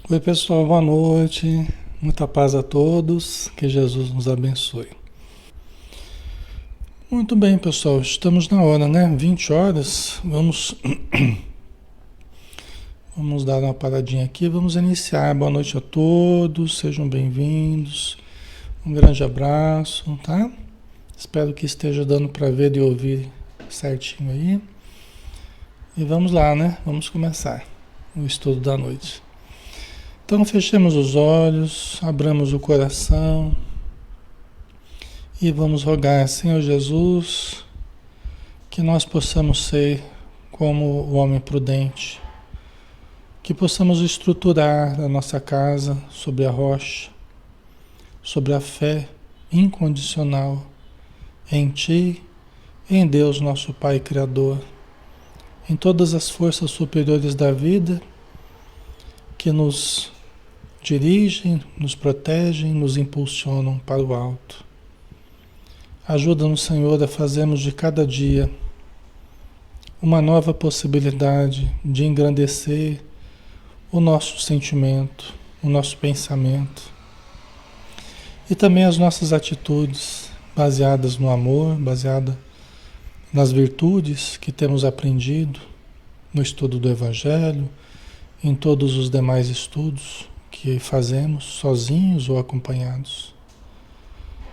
Oi, pessoal, boa noite. Muita paz a todos. Que Jesus nos abençoe. Muito bem, pessoal. Estamos na hora, né? 20 horas. Vamos dar uma paradinha aqui. Vamos iniciar. Boa noite a todos. Sejam bem-vindos. Um grande abraço, tá? Espero que esteja dando para ver e ouvir certinho aí. E vamos lá, né? Vamos começar o estudo da noite. Então, fechemos os olhos, abramos o coração. E vamos rogar, Senhor Jesus, que nós possamos ser como o homem prudente, que possamos estruturar a nossa casa sobre a rocha, sobre a fé incondicional em Ti, em Deus, nosso Pai Criador, em todas as forças superiores da vida que nos dirigem, nos protegem, nos impulsionam para o alto. Ajuda-nos, Senhor, a fazermos de cada dia uma nova possibilidade de engrandecer o nosso sentimento, o nosso pensamento e também as nossas atitudes baseadas no amor, baseada nas virtudes que temos aprendido no estudo do Evangelho, em todos os demais estudos que fazemos, sozinhos ou acompanhados.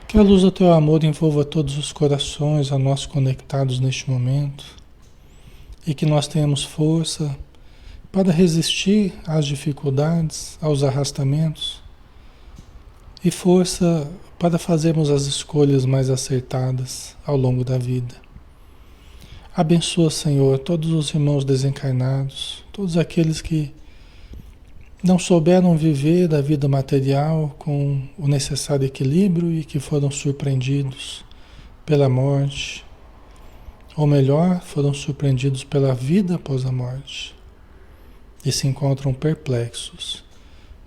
Que a luz do Teu amor envolva todos os corações a nós conectados neste momento e que nós tenhamos força para resistir às dificuldades, aos arrastamentos e força para fazermos as escolhas mais acertadas ao longo da vida. Abençoa, Senhor, todos os irmãos desencarnados, todos aqueles que não souberam viver a vida material com o necessário equilíbrio e que foram surpreendidos pela morte, ou melhor, foram surpreendidos pela vida após a morte e se encontram perplexos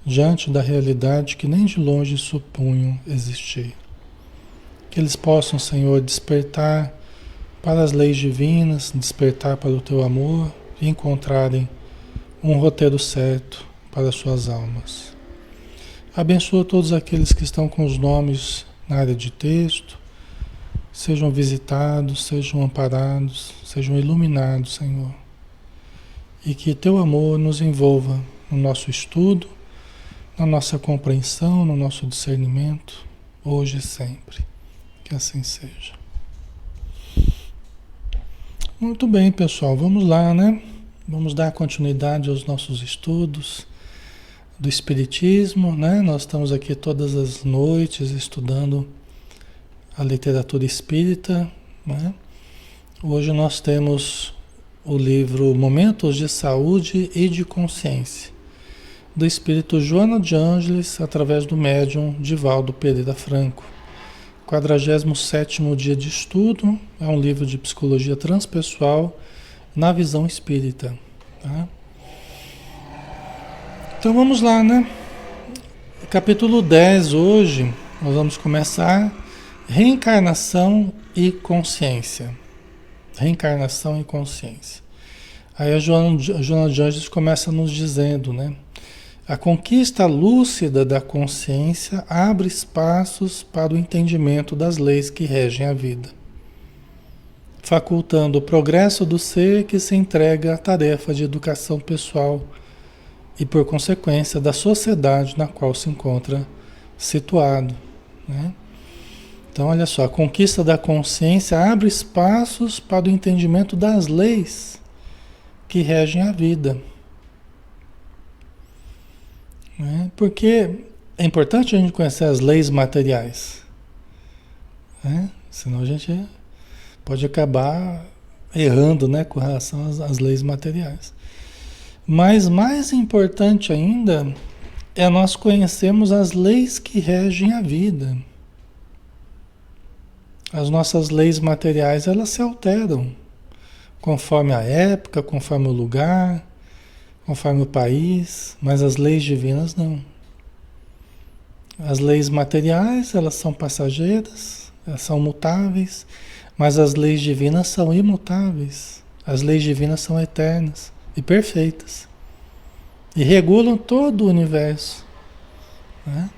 diante da realidade que nem de longe supunham existir. Que eles possam, Senhor, despertar para as leis divinas, despertar para o Teu amor e encontrarem um roteiro certo para suas almas. Abençoa todos aqueles que estão com os nomes na área de texto, sejam visitados, sejam amparados, sejam iluminados, Senhor. E que Teu amor nos envolva no nosso estudo, na nossa compreensão, no nosso discernimento, hoje e sempre. Que assim seja. Muito bem, pessoal, vamos lá, né? Vamos dar continuidade aos nossos estudos do Espiritismo, né? Nós estamos aqui todas as noites estudando a literatura espírita, né? Hoje nós temos o livro Momentos de Saúde e de Consciência, do espírito Joana de Ângeles, através do médium Divaldo Pereira Franco. 47º dia de estudo, é um livro de psicologia transpessoal na visão espírita. Tá? Então vamos lá, né? Capítulo 10 hoje, nós vamos começar Reencarnação e Consciência. Reencarnação e Consciência. Aí a Joana de Ângeles começa nos dizendo, né? A conquista lúcida da consciência abre espaços para o entendimento das leis que regem a vida, facultando o progresso do ser que se entrega à tarefa de educação pessoal e, por consequência, da sociedade na qual se encontra situado, né? Então, olha só, a conquista da consciência abre espaços para o entendimento das leis que regem a vida. Né? Porque é importante a gente conhecer as leis materiais, né? Senão a gente pode acabar errando, né, com relação às leis materiais. Mas mais importante ainda é nós conhecermos as leis que regem a vida. As nossas leis materiais, elas se alteram conforme a época, conforme o lugar, conforme o país, mas as leis divinas não. As leis materiais, elas são passageiras, elas são mutáveis, mas as leis divinas são imutáveis. As leis divinas são eternas e perfeitas. e regulam todo o universo, né?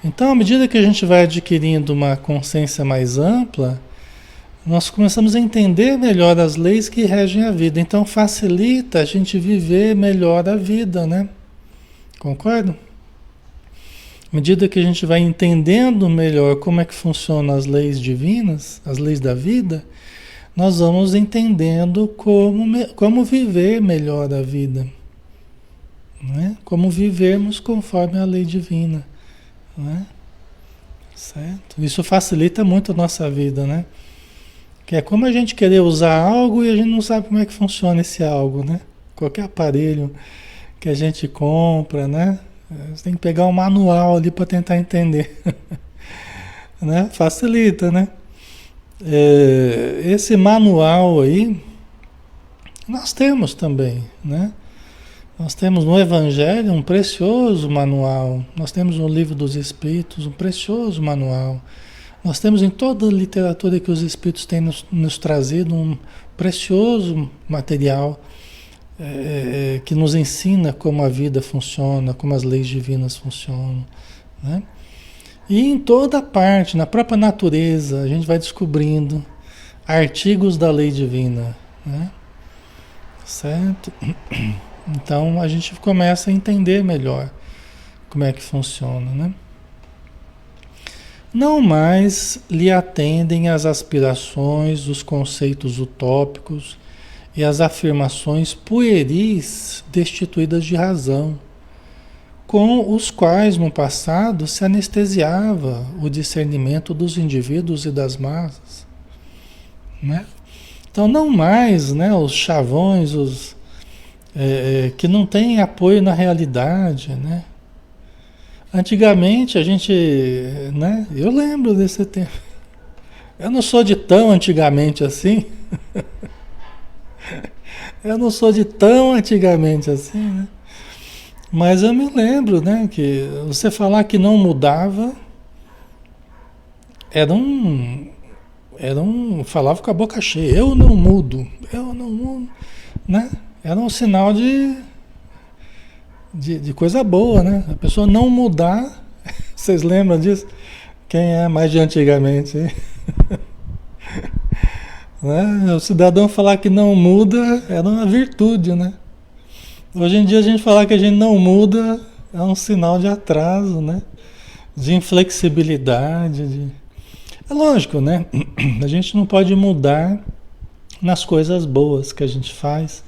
Então, à medida que a gente vai adquirindo uma consciência mais ampla, nós começamos a entender melhor as leis que regem a vida. Então, facilita a gente viver melhor a vida, né? Concordo? À medida que a gente vai entendendo melhor como é que funcionam as leis divinas, as leis da vida, nós vamos entendendo como viver melhor a vida, né? Como vivermos conforme a lei divina, né? Certo? Isso facilita muito a nossa vida, né? Que é como a gente querer usar algo e a gente não sabe como é que funciona esse algo, né? Qualquer aparelho que a gente compra, né? Você tem que pegar um manual ali para tentar entender, né? Facilita, né? Esse manual aí nós temos também, né? Nós temos no Evangelho um precioso manual, nós temos no Livro dos Espíritos um precioso manual, nós temos em toda a literatura que os Espíritos têm nos trazido um precioso material que nos ensina como a vida funciona, como as leis divinas funcionam, né? E em toda parte, na própria natureza, a gente vai descobrindo artigos da lei divina, né? Certo? Então a gente começa a entender melhor como é que funciona, né? Não mais lhe atendem as aspirações, os conceitos utópicos e as afirmações pueris destituídas de razão, com os quais no passado se anestesiava o discernimento dos indivíduos e das massas, né? Então não mais, né, os chavões, que não têm apoio na realidade, né? Antigamente a gente, né, eu lembro desse tempo, eu não sou de tão antigamente assim, eu não sou de tão antigamente assim, né? Mas eu me lembro, né, que você falar que não mudava falava com a boca cheia, eu não mudo, né? Era um sinal de coisa boa, né? A pessoa não mudar, vocês lembram disso? Quem é mais de antigamente, hein? Né? O cidadão falar que não muda era uma virtude, né? Hoje em dia a gente falar que a gente não muda é um sinal de atraso, né? De inflexibilidade. É lógico, né? A gente não pode mudar nas coisas boas que a gente faz,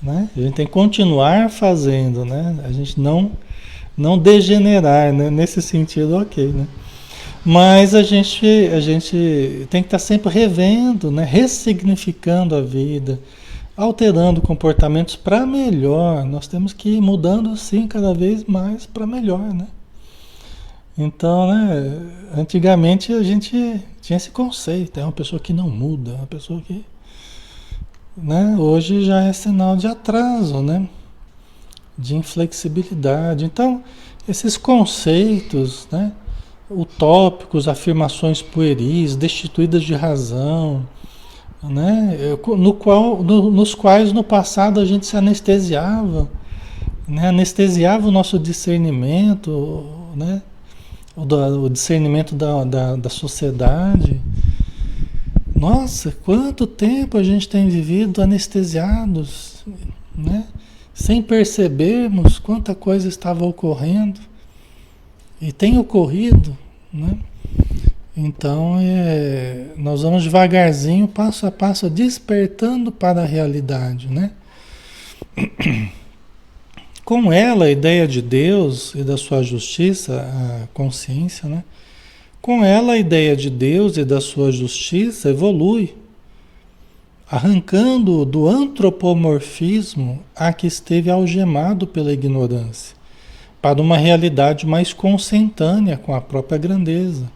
né? A gente tem que continuar fazendo, né? A gente não degenerar, né? Nesse sentido, ok, né? Mas a gente tem que estar sempre revendo, né? Ressignificando a vida, alterando comportamentos para melhor. Nós temos que ir mudando sim cada vez mais para melhor, né? Então, né, antigamente a gente tinha esse conceito, é uma pessoa que não muda, uma pessoa que, né, hoje já é sinal de atraso, né? De inflexibilidade. Então, esses conceitos, né, utópicos, afirmações pueris, destituídas de razão, né, nos quais no passado a gente se anestesiava, né, anestesiava o nosso discernimento, né, o discernimento da sociedade. Nossa, quanto tempo a gente tem vivido anestesiados, né, sem percebermos quanta coisa estava ocorrendo e tem ocorrido, né? Então, nós vamos devagarzinho, passo a passo, despertando para a realidade, né? Com ela, a ideia de Deus e da sua justiça, a consciência, né? Com ela, a ideia de Deus e da sua justiça evolui, arrancando do antropomorfismo a que esteve algemado pela ignorância, para uma realidade mais consentânea com a própria grandeza.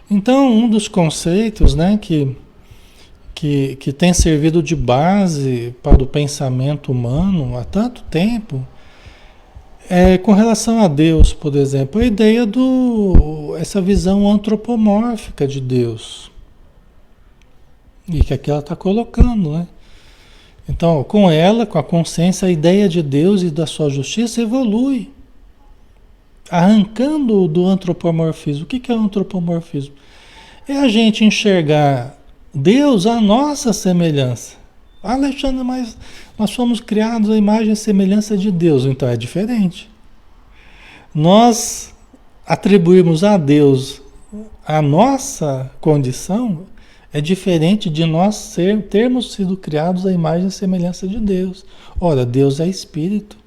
Então, um dos conceitos, né, que tem servido de base para o pensamento humano há tanto tempo, com relação a Deus, por exemplo, a ideia essa visão antropomórfica de Deus. E que aqui ela está colocando, né? Então, com ela, com a consciência, a ideia de Deus e da sua justiça evolui, arrancando do antropomorfismo. O que é o antropomorfismo? É a gente enxergar Deus à nossa semelhança. Alexandre, mas nós fomos criados à imagem e semelhança de Deus, então é diferente. Nós atribuirmos a Deus a nossa condição é diferente de nós termos sido criados à imagem e semelhança de Deus. Ora, Deus é espírito.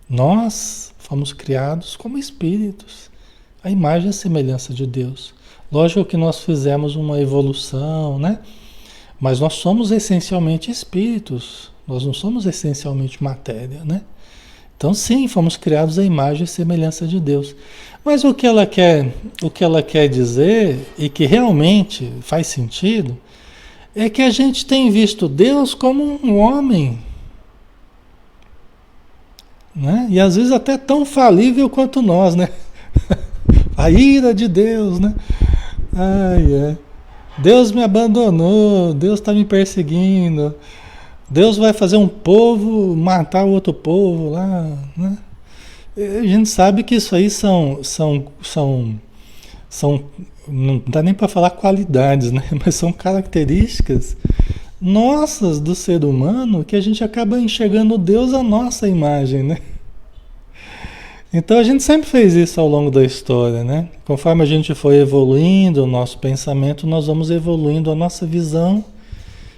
Nós fomos criados como espíritos, à imagem e semelhança de Deus. Lógico que nós fizemos uma evolução, né? Mas nós somos essencialmente espíritos, nós não somos essencialmente matéria, né? Então sim, fomos criados à imagem e semelhança de Deus. Mas o que ela quer dizer, e que realmente faz sentido, é que a gente tem visto Deus como um homem, né? E às vezes até tão falível quanto nós, né? A ira de Deus, né? Ai, é. Deus me abandonou, Deus está me perseguindo, Deus vai fazer um povo matar o outro povo lá, né? A gente sabe que isso aí não dá nem para falar qualidades, né? Mas são características nossas do ser humano que a gente acaba enxergando Deus à nossa imagem, né? Então a gente sempre fez isso ao longo da história, né? Conforme a gente foi evoluindo o nosso pensamento, nós vamos evoluindo a nossa visão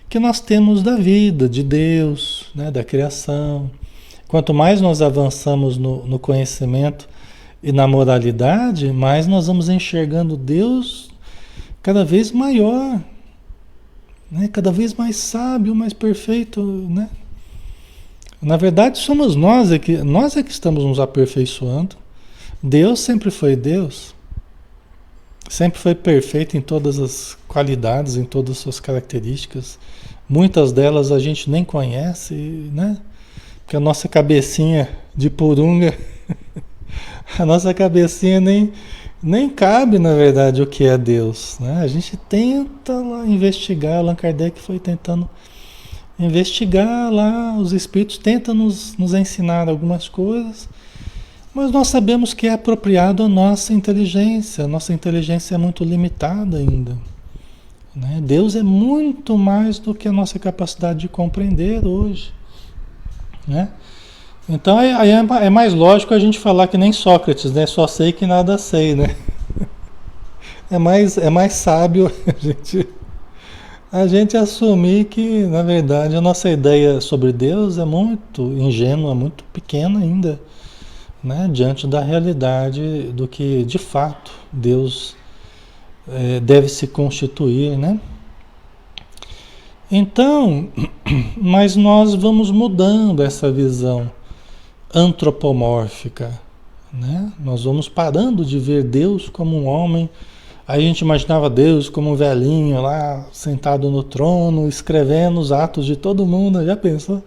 que nós temos da vida, de Deus, né? Da criação. Quanto mais nós avançamos no conhecimento e na moralidade, mais nós vamos enxergando Deus cada vez maior, né? Cada vez mais sábio, mais perfeito, né? Na verdade, somos nós é que estamos nos aperfeiçoando. Deus sempre foi Deus. Sempre foi perfeito em todas as qualidades, em todas as suas características. Muitas delas a gente nem conhece, né? Porque a nossa cabecinha de purunga, a nossa cabecinha nem cabe, na verdade, o que é Deus, né? A gente tenta lá investigar, Allan Kardec foi tentando investigar lá, os espíritos tentam nos ensinar algumas coisas, mas nós sabemos que é apropriado à nossa inteligência é muito limitada ainda, né? Deus é muito mais do que a nossa capacidade de compreender hoje, né? Então aí é mais lógico a gente falar que nem Sócrates, né? Só sei que nada sei, né? É mais sábio a gente assumir que, na verdade, a nossa ideia sobre Deus é muito ingênua, muito pequena ainda, né? Diante da realidade do que, de fato, Deus deve se constituir, né? Então, mas nós vamos mudando essa visão antropomórfica, né? Nós vamos parando de ver Deus como um homem. Aí a gente imaginava Deus como um velhinho lá, sentado no trono, escrevendo os atos de todo mundo, já pensou?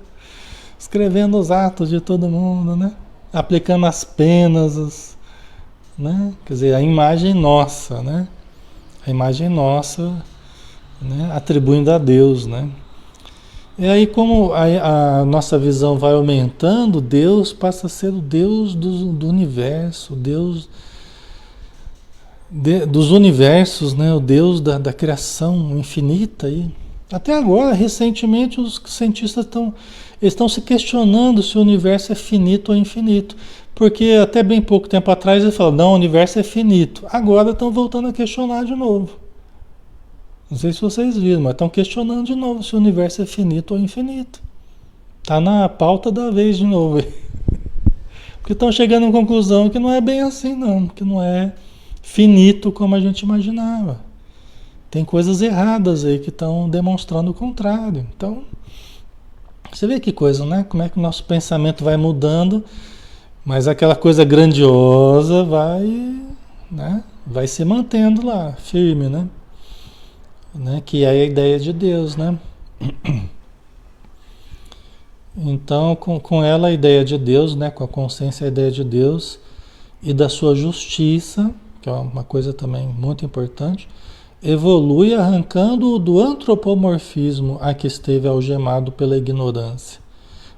Escrevendo os atos de todo mundo, né? Aplicando as penas, né? Quer dizer, a imagem nossa, né? A imagem nossa, né? Atribuindo a Deus, né? E aí como a nossa visão vai aumentando, Deus passa a ser o Deus do universo, o Deus dos universos, né? O Deus da criação infinita aí. Até agora, recentemente, os cientistas estão se questionando se o universo é finito ou infinito. Porque até bem pouco tempo atrás eles falaram, não, o universo é finito. Agora estão voltando a questionar de novo. Não sei se vocês viram, mas estão questionando de novo se o universo é finito ou infinito. Está na pauta da vez de novo. Porque estão chegando à conclusão que não é bem assim, não. Que não é finito como a gente imaginava. Tem coisas erradas aí que estão demonstrando o contrário. Então, você vê que coisa, né? Como é que o nosso pensamento vai mudando, mas aquela coisa grandiosa vai, né? Vai se mantendo lá, firme, né? Que é a ideia de Deus, né? Então, com ela a ideia de Deus, né? Com a consciência a ideia de Deus e da sua justiça, que é uma coisa também muito importante, evolui arrancando-o do antropomorfismo a que esteve algemado pela ignorância,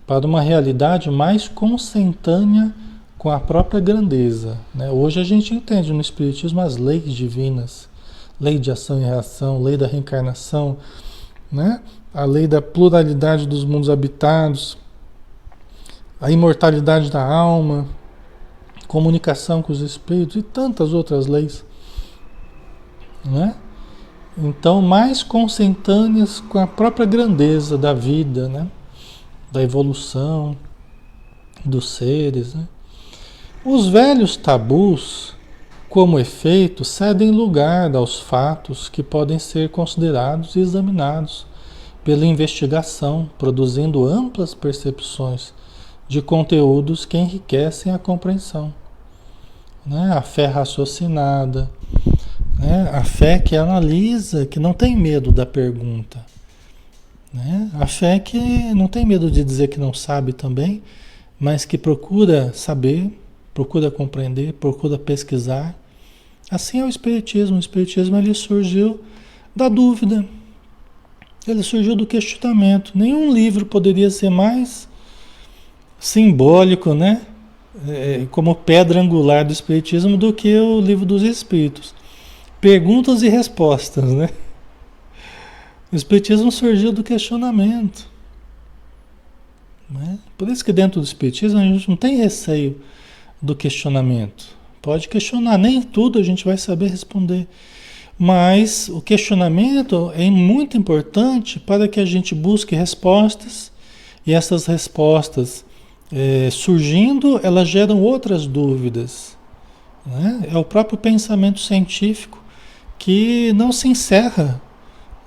para uma realidade mais consentânea com a própria grandeza, né? Hoje a gente entende no Espiritismo as leis divinas, lei de ação e reação, lei da reencarnação, né? A lei da pluralidade dos mundos habitados, a imortalidade da alma, comunicação com os espíritos e tantas outras leis, né? Então, mais consentâneas com a própria grandeza da vida, né? Da evolução dos seres, né? Os velhos tabus, como efeito, cedem lugar aos fatos que podem ser considerados e examinados pela investigação, produzindo amplas percepções de conteúdos que enriquecem a compreensão, né? A fé raciocinada, né? A fé que analisa, que não tem medo da pergunta, né? A fé que não tem medo de dizer que não sabe também, mas que procura saber, procura compreender, procura pesquisar. Assim é o Espiritismo. O Espiritismo ele surgiu da dúvida, ele surgiu do questionamento. Nenhum livro poderia ser mais simbólico, né? Como pedra angular do Espiritismo do que o Livro dos Espíritos. Perguntas e respostas, né? O Espiritismo surgiu do questionamento, né? Por isso que dentro do Espiritismo a gente não tem receio do questionamento. Pode questionar, nem tudo a gente vai saber responder. Mas o questionamento é muito importante para que a gente busque respostas e essas respostas surgindo, elas geram outras dúvidas, né? É o próprio pensamento científico que não se encerra,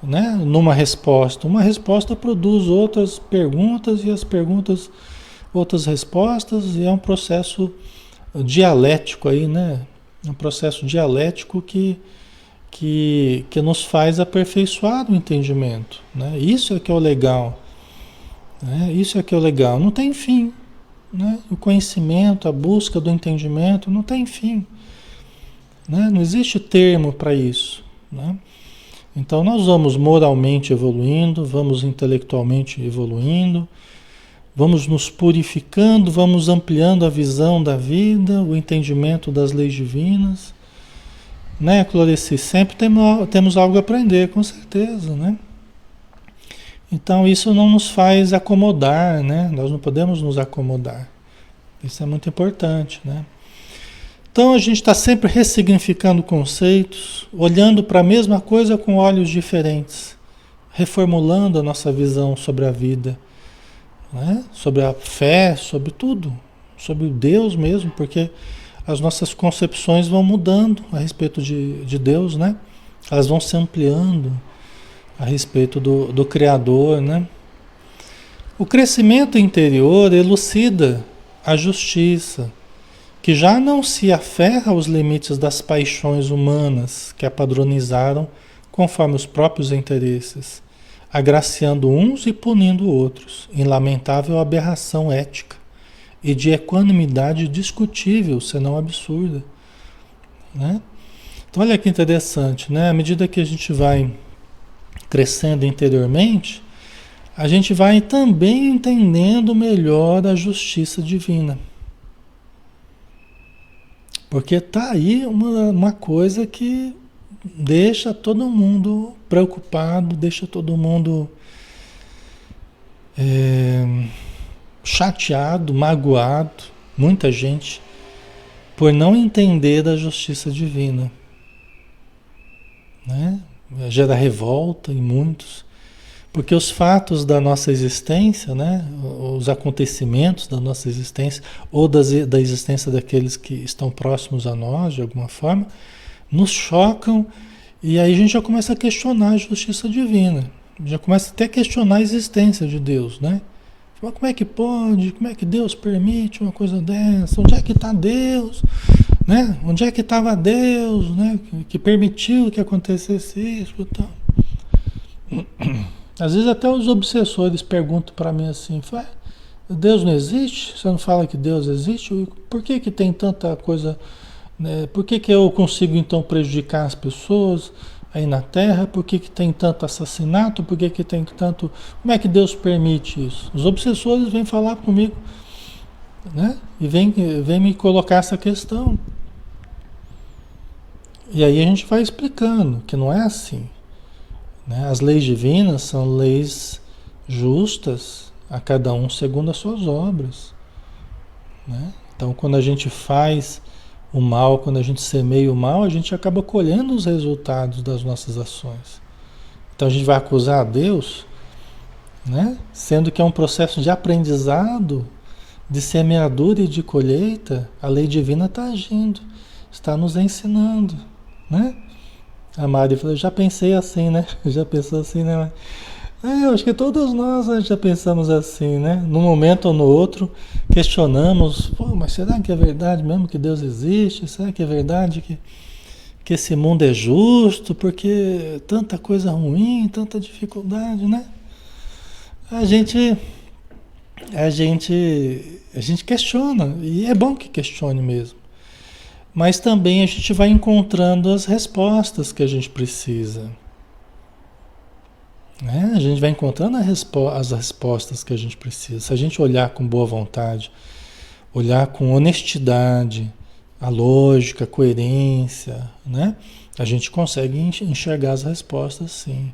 né, numa resposta. Uma resposta produz outras perguntas e as perguntas outras respostas e é um processo dialético aí, né? Um processo dialético que nos faz aperfeiçoar o entendimento, né? Isso é que é o legal, né? Isso é que é o legal. Não tem fim, né? O conhecimento, a busca do entendimento não tem fim, né? Não existe termo para isso, né? Então nós vamos moralmente evoluindo, vamos intelectualmente evoluindo, vamos nos purificando, vamos ampliando a visão da vida, o entendimento das leis divinas, né, Cloreci? Sempre temos algo a aprender, com certeza, né? Então isso não nos faz acomodar, né? Nós não podemos nos acomodar. Isso é muito importante, né? Então a gente está sempre ressignificando conceitos, olhando para a mesma coisa com olhos diferentes, reformulando a nossa visão sobre a vida, né? Sobre a fé, sobre tudo, sobre o Deus mesmo, porque as nossas concepções vão mudando a respeito de Deus, né? Elas vão se ampliando a respeito do Criador, né? O crescimento interior elucida a justiça, que já não se aferra aos limites das paixões humanas que a padronizaram conforme os próprios interesses, agraciando uns e punindo outros, em lamentável aberração ética e de equanimidade discutível, senão absurda, né? Então olha que interessante, né? À medida que a gente vai crescendo interiormente, a gente vai também entendendo melhor a justiça divina. Porque tá aí uma coisa que deixa todo mundo preocupado, deixa todo mundo chateado, magoado, muita gente, por não entender a justiça divina, né? Gera revolta em muitos, porque os fatos da nossa existência, né? Os acontecimentos da nossa existência, ou da existência daqueles que estão próximos a nós, de alguma forma, nos chocam, e aí a gente já começa a questionar a justiça divina, já começa até a questionar a existência de Deus, né? Mas como é que pode? Como é que Deus permite uma coisa dessa? Onde é que está Deus? Né? Onde é que estava Deus, né? Que permitiu que acontecesse isso e tal. Às vezes até os obsessores perguntam para mim assim, Deus não existe? Você não fala que Deus existe? Por que que tem tanta coisa, né? Por que que eu consigo então prejudicar as pessoas? aí na Terra? Por que que tem tanto assassinato? Por que que tem tanto... Como é que Deus permite isso? Os obsessores vêm falar comigo, né? E vem me colocar essa questão. E aí a gente vai explicando que não é assim, né? As leis divinas são leis justas, a cada um segundo as suas obras, né? Então, quando a gente faz o mal, quando a gente semeia o mal, a gente acaba colhendo os resultados das nossas ações. Então, a gente vai acusar a Deus, né? Sendo que é um processo de aprendizado, de semeadura e de colheita. A lei divina está agindo, está nos ensinando, né? A Mari falou, já pensei assim, né? Já pensou assim, né? Eu acho que todos nós já pensamos assim, né? Num momento ou no outro, questionamos, pô, mas será que é verdade mesmo que Deus existe? Será que é verdade que esse mundo é justo? Porque tanta coisa ruim, tanta dificuldade, né? A gente, a gente questiona, e é bom que questione mesmo. Mas também a gente vai encontrando as respostas que a gente precisa. Né? A gente vai encontrando as respostas que a gente precisa. Se a gente olhar com boa vontade, olhar com honestidade, a lógica, a coerência, né? A gente consegue enxergar as respostas, sim.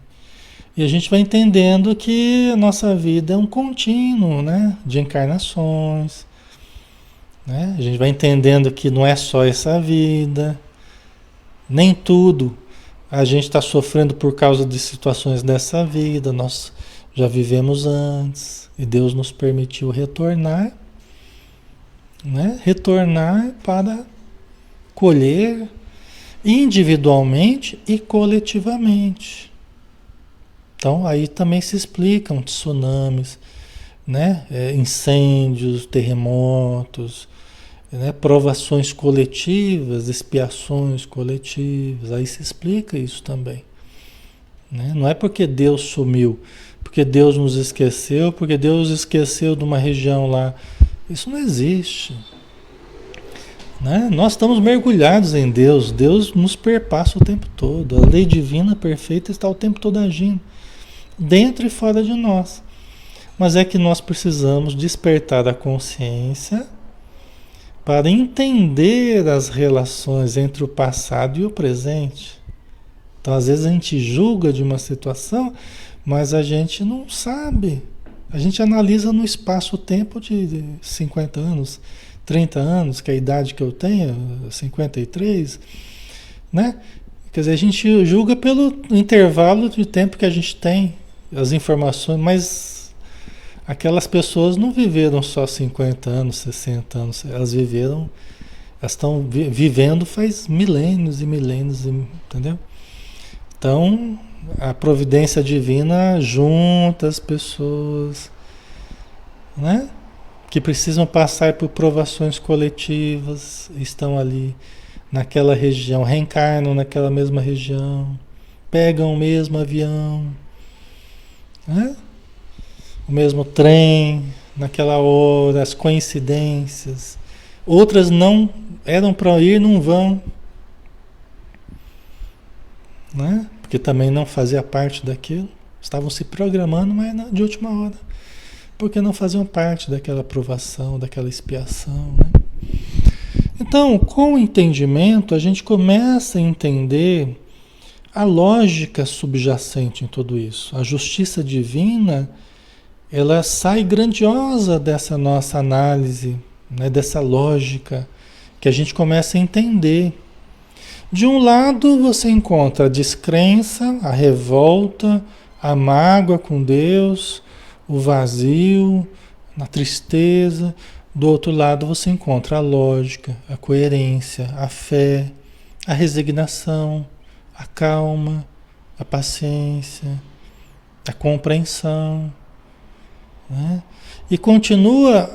E a gente vai entendendo que a nossa vida é um contínuo, né? De encarnações, né? A gente vai entendendo que não é só essa vida, nem tudo a gente está sofrendo por causa de situações dessa vida, nós já vivemos antes e Deus nos permitiu retornar, né? Retornar para colher individualmente e coletivamente. Então aí também se explicam tsunamis, né? Incêndios, terremotos, né? Provações coletivas, expiações coletivas, aí se explica isso também, né? Não é porque Deus sumiu, porque Deus nos esqueceu, porque Deus esqueceu de uma região lá, isso não existe, né? Nós estamos mergulhados em Deus, Deus nos perpassa o tempo todo, a lei divina perfeita está o tempo todo agindo, dentro e fora de nós, mas é que nós precisamos despertar a consciência para entender as relações entre o passado e o presente. Então, às vezes a gente julga de uma situação, mas a gente não sabe. A gente analisa no espaço-tempo de 50 anos, 30 anos, que é a idade que eu tenho, 53, né? Quer dizer, a gente julga pelo intervalo de tempo que a gente tem, as informações, mas aquelas pessoas não viveram só 50 anos, 60 anos, elas estão vivendo faz milênios e milênios, entendeu? Então, a providência divina junta as pessoas, né? Que precisam passar por provações coletivas, estão ali naquela região, reencarnam naquela mesma região, pegam o mesmo avião, né? O mesmo trem, naquela hora, as coincidências. Outras não eram para ir, não vão, né? Porque também não fazia parte daquilo. Estavam se programando, mas de última hora. Porque não faziam parte daquela provação, daquela expiação, né? Então, com o entendimento, a gente começa a entender a lógica subjacente em tudo isso. A justiça divina, ela sai grandiosa dessa nossa análise, né, dessa lógica, que a gente começa a entender. De um lado você encontra a descrença, a revolta, a mágoa com Deus, o vazio, a tristeza. Do outro lado você encontra a lógica, a coerência, a fé, a resignação, a calma, a paciência, a compreensão, né? E continua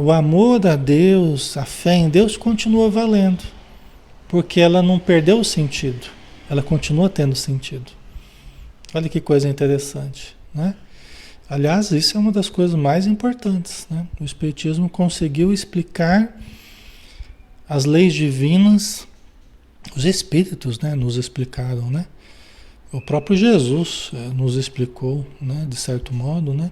o amor a Deus, a fé em Deus continua valendo, porque ela não perdeu o sentido, ela continua tendo sentido. Olha que coisa interessante, né? Aliás, isso é uma das coisas mais importantes, né? O Espiritismo conseguiu explicar as leis divinas, os Espíritos, né, nos explicaram, né? O próprio Jesus nos explicou, né, de certo modo, né?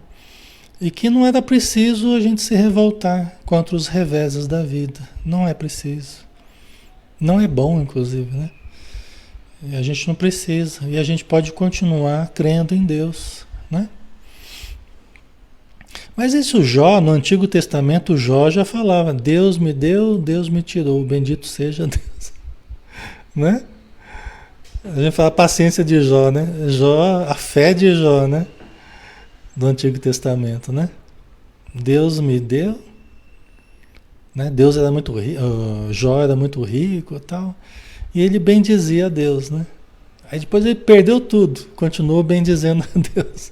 E que não era preciso a gente se revoltar contra os reveses da vida. Não é preciso. Não é bom, inclusive, né? E a gente não precisa. E a gente pode continuar crendo em Deus, né? Mas isso Jó, no Antigo Testamento, Jó já falava: Deus me deu, Deus me tirou, bendito seja Deus. Né? A gente fala a paciência de Jó, né? Jó, a fé de Jó, né? Do Antigo Testamento, né? Deus me deu, né? Deus era muito rico, Jó era muito rico e tal, e ele bendizia a Deus, né? Aí depois ele perdeu tudo, continuou bendizendo a Deus.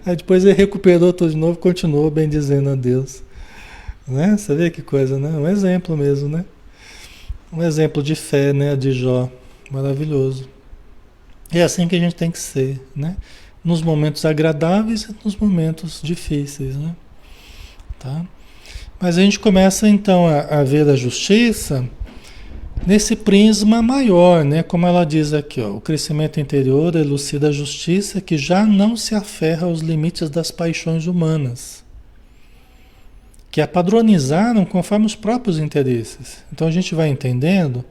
Aí depois ele recuperou tudo de novo, continuou bendizendo a Deus, né? Você vê que coisa, né? Um exemplo mesmo, né? Um exemplo de fé, né? De Jó, maravilhoso. É assim que a gente tem que ser, né? Nos momentos agradáveis e nos momentos difíceis, né? Tá? Mas a gente começa então a ver a justiça nesse prisma maior, né? Como ela diz aqui, ó, o crescimento interior elucida a justiça que já não se aferra aos limites das paixões humanas, que a padronizaram conforme os próprios interesses. Então a gente vai entendendo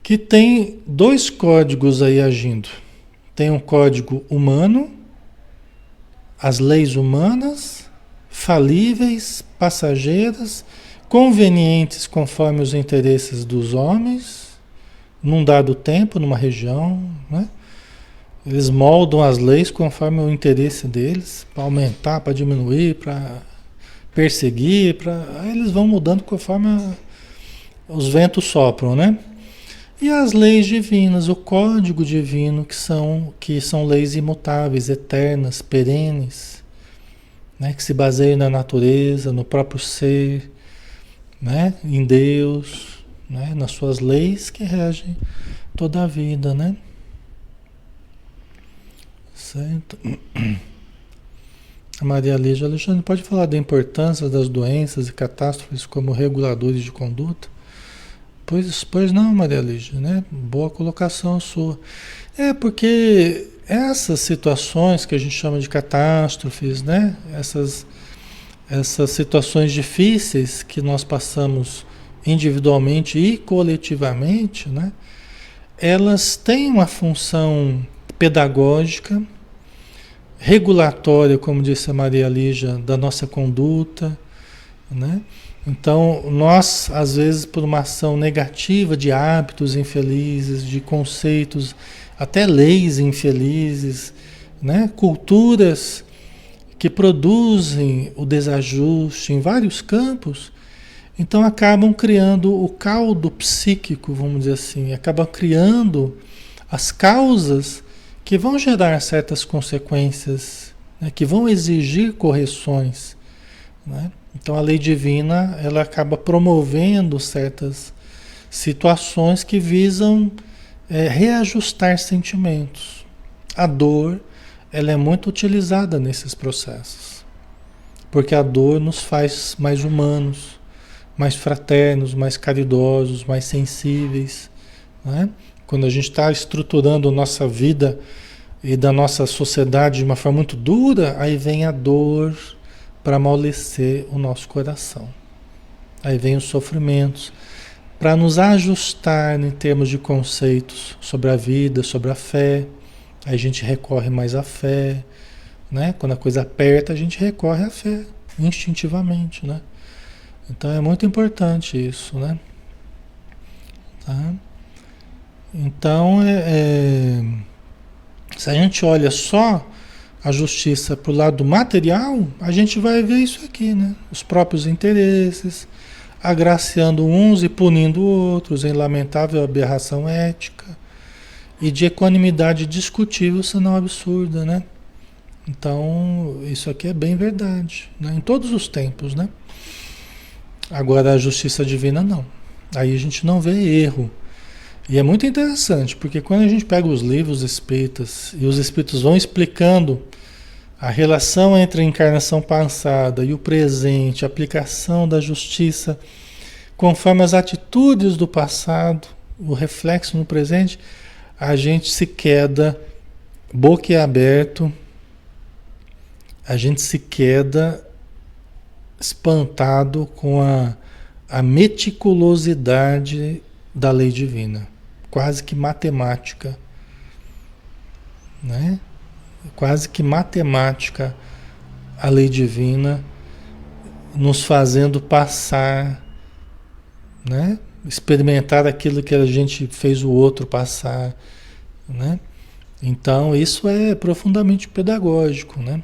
que tem dois códigos aí agindo. Tem um código humano, as leis humanas, falíveis, passageiras, convenientes conforme os interesses dos homens, num dado tempo, numa região, né? Eles moldam as leis conforme o interesse deles, para aumentar, para diminuir, para perseguir, aí eles vão mudando conforme os ventos sopram, né? E as leis divinas, o código divino, que são leis imutáveis, eternas, perenes, né? Que se baseiam na natureza, no próprio ser, né? Em Deus, né? Nas suas leis que regem toda a vida, né? Certo? A Maria Lígia, Alexandre, pode falar da importância das doenças e catástrofes como reguladores de conduta? Pois não, Maria Lígia, né? Boa colocação sua. É porque essas situações que a gente chama de catástrofes, né? Essas situações difíceis que nós passamos individualmente e coletivamente, né? Elas têm uma função pedagógica, regulatória, como disse a Maria Lígia, da nossa conduta, né? Então, nós, às vezes, por uma ação negativa de hábitos infelizes, de conceitos, até leis infelizes, né? Culturas que produzem o desajuste em vários campos, então acabam criando o caldo psíquico, vamos dizer assim, acabam criando as causas que vão gerar certas consequências, né? Que vão exigir correções, né? Então a lei divina, ela acaba promovendo certas situações que visam reajustar sentimentos. A dor, ela é muito utilizada nesses processos, porque a dor nos faz mais humanos, mais fraternos, mais caridosos, mais sensíveis, né? Quando a gente está estruturando nossa vida e da nossa sociedade de uma forma muito dura, aí vem a dor para amolecer o nosso coração. Aí vem os sofrimentos para nos ajustar em termos de conceitos sobre a vida, sobre a fé. Aí a gente recorre mais à fé, né? Quando a coisa aperta, a gente recorre à fé, instintivamente, né? Então é muito importante isso, né? Tá? Então, se a gente olha só a justiça para o lado material, a gente vai ver isso aqui, né? Os próprios interesses, agraciando uns e punindo outros, em lamentável aberração ética, e de equanimidade discutível, senão absurda, né? Então, isso aqui é bem verdade, né? Em todos os tempos, né? Agora, a justiça divina, não. Aí a gente não vê erro. E é muito interessante, porque quando a gente pega os livros espíritas, e os espíritos vão explicando a relação entre a encarnação passada e o presente, a aplicação da justiça, conforme as atitudes do passado, o reflexo no presente, a gente se queda boquiaberto, a gente se queda espantado com a meticulosidade da lei divina, quase que matemática, né? Quase que matemática a lei divina nos fazendo passar, né? Experimentar aquilo que a gente fez o outro passar, né? Então isso é profundamente pedagógico, né?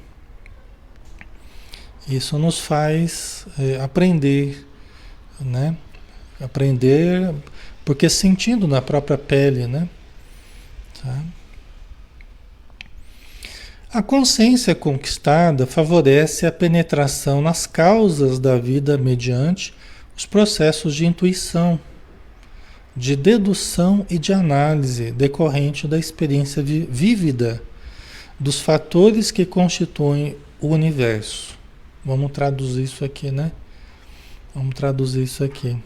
Isso nos faz aprender, né? Aprender, porque sentindo na própria pele, né? Tá? A consciência conquistada favorece a penetração nas causas da vida mediante os processos de intuição, de dedução e de análise decorrente da experiência vívida dos fatores que constituem o universo. Vamos traduzir isso aqui, né? Vamos traduzir isso aqui.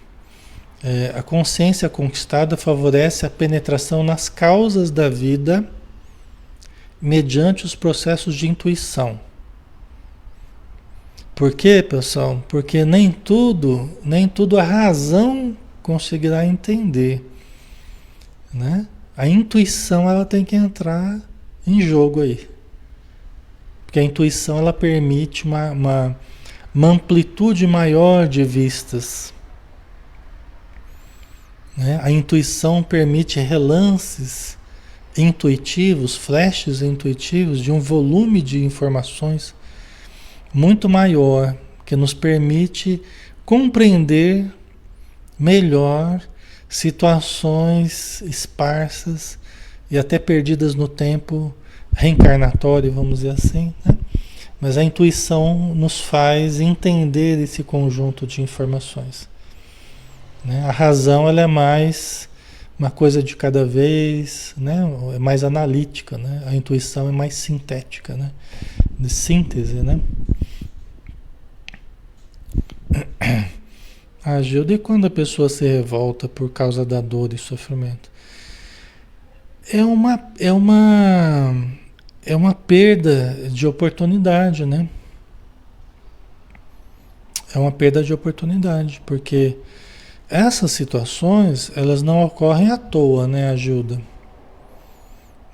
A consciência conquistada favorece a penetração nas causas da vida mediante os processos de intuição. Por quê, pessoal? Porque nem tudo a razão conseguirá entender, né? A intuição ela tem que entrar em jogo aí. Porque a intuição ela permite uma amplitude maior de vistas, né? A intuição permite relances intuitivos, flashes intuitivos de um volume de informações muito maior, que nos permite compreender melhor situações esparsas e até perdidas no tempo reencarnatório, vamos dizer assim, né? Mas a intuição nos faz entender esse conjunto de informações, né? A razão ela é mais uma coisa de cada vez, né? É mais analítica, né? A intuição é mais sintética, né? De síntese, né? Gilda, e quando a pessoa se revolta por causa da dor e sofrimento? É uma perda de oportunidade, né? É uma perda de oportunidade, porque essas situações, elas não ocorrem à toa, né, Gilda?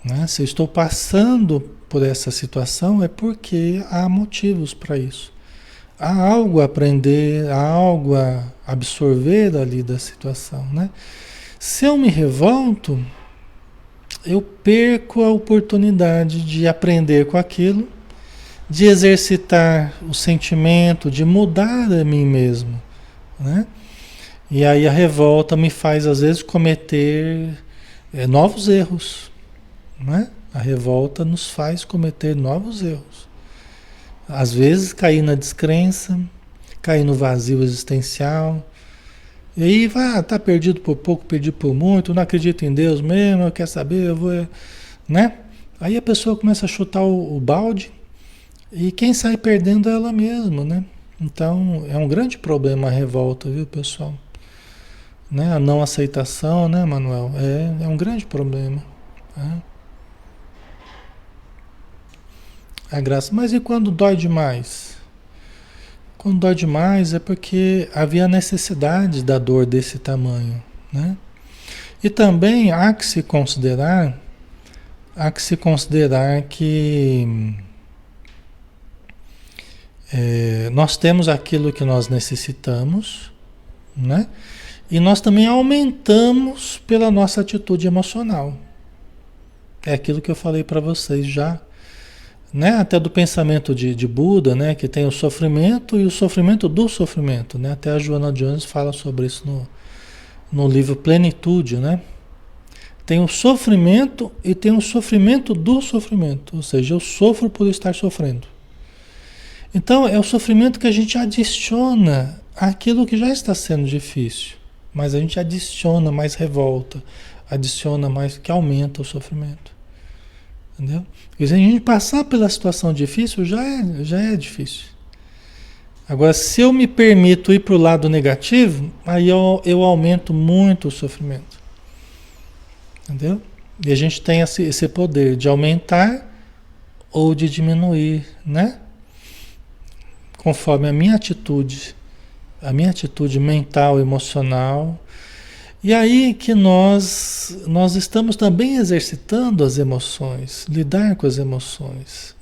Né? Se eu estou passando por essa situação, é porque há motivos para isso. Há algo a aprender, há algo a absorver ali da situação, né? Se eu me revolto, eu perco a oportunidade de aprender com aquilo, de exercitar o sentimento, de mudar a mim mesmo, né? E aí a revolta me faz, às vezes, cometer novos erros, né? A revolta nos faz cometer novos erros. Às vezes cair na descrença, cair no vazio existencial. E aí vai, tá perdido por pouco, perdido por muito, não acredito em Deus mesmo, eu quero saber, eu vou... né? Aí a pessoa começa a chutar o balde e quem sai perdendo é ela mesma, né? Então é um grande problema a revolta, viu, pessoal? Né? A não aceitação, né, Manuel? É um grande problema. Tá? A graça. Mas e quando dói demais? Quando dói demais é porque havia necessidade da dor desse tamanho, né? E também há que se considerar que nós temos aquilo que nós necessitamos, né? E nós também aumentamos pela nossa atitude emocional. É aquilo que eu falei para vocês já, né? Até do pensamento de Buda, né? Que tem o sofrimento e o sofrimento do sofrimento, né? Até a Joana Jones fala sobre isso no livro Plenitude, né? Tem o sofrimento e tem o sofrimento do sofrimento, ou seja, eu sofro por estar sofrendo. Então é o sofrimento que a gente adiciona àquilo que já está sendo difícil, mas a gente adiciona mais revolta, adiciona mais, que aumenta o sofrimento. Entendeu? Porque se a gente passar pela situação difícil, já é difícil. Agora, se eu me permito ir para o lado negativo, aí eu aumento muito o sofrimento. Entendeu? E a gente tem esse poder de aumentar ou de diminuir, né? Conforme a minha atitude mental, emocional. E aí que nós estamos também exercitando as emoções, lidar com as emoções.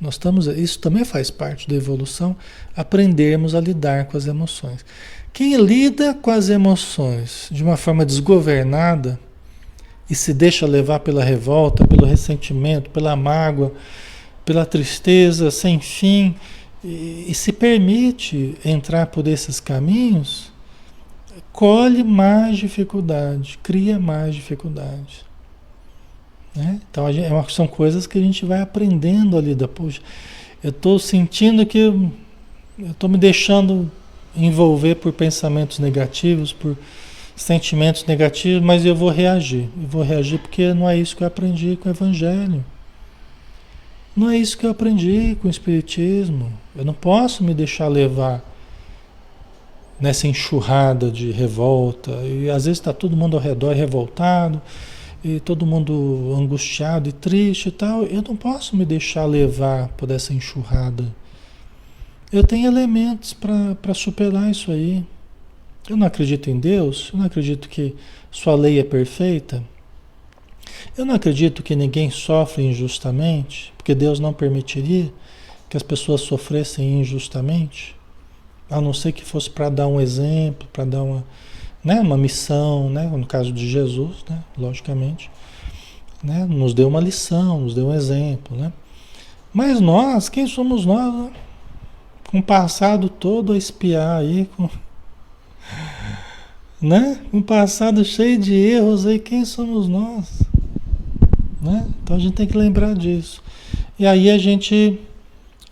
Isso também faz parte da evolução, aprendermos a lidar com as emoções. Quem lida com as emoções de uma forma desgovernada e se deixa levar pela revolta, pelo ressentimento, pela mágoa, pela tristeza sem fim, e se permite entrar por esses caminhos, colhe mais dificuldade, cria mais dificuldade. Né? Então são coisas que a gente vai aprendendo a lidar. Poxa, eu estou sentindo que eu estou me deixando envolver por pensamentos negativos, por sentimentos negativos, mas eu vou reagir. Eu vou reagir porque não é isso que eu aprendi com o Evangelho. Não é isso que eu aprendi com o Espiritismo. Eu não posso me deixar levar nessa enxurrada de revolta. E às vezes está todo mundo ao redor revoltado, e todo mundo angustiado e triste e tal. Eu não posso me deixar levar por essa enxurrada. Eu tenho elementos para superar isso aí. Eu não acredito em Deus, eu não acredito que sua lei é perfeita. Eu não acredito que ninguém sofre injustamente, porque Deus não permitiria que as pessoas sofressem injustamente, a não ser que fosse para dar um exemplo, para dar uma missão, né? No caso de Jesus, né? Logicamente, né? Nos deu uma lição, nos deu um exemplo, né? Mas nós, quem somos nós, né? Com o passado todo a espiar aí, né? Um passado cheio de erros aí, quem somos nós? Né? Então a gente tem que lembrar disso. E aí a gente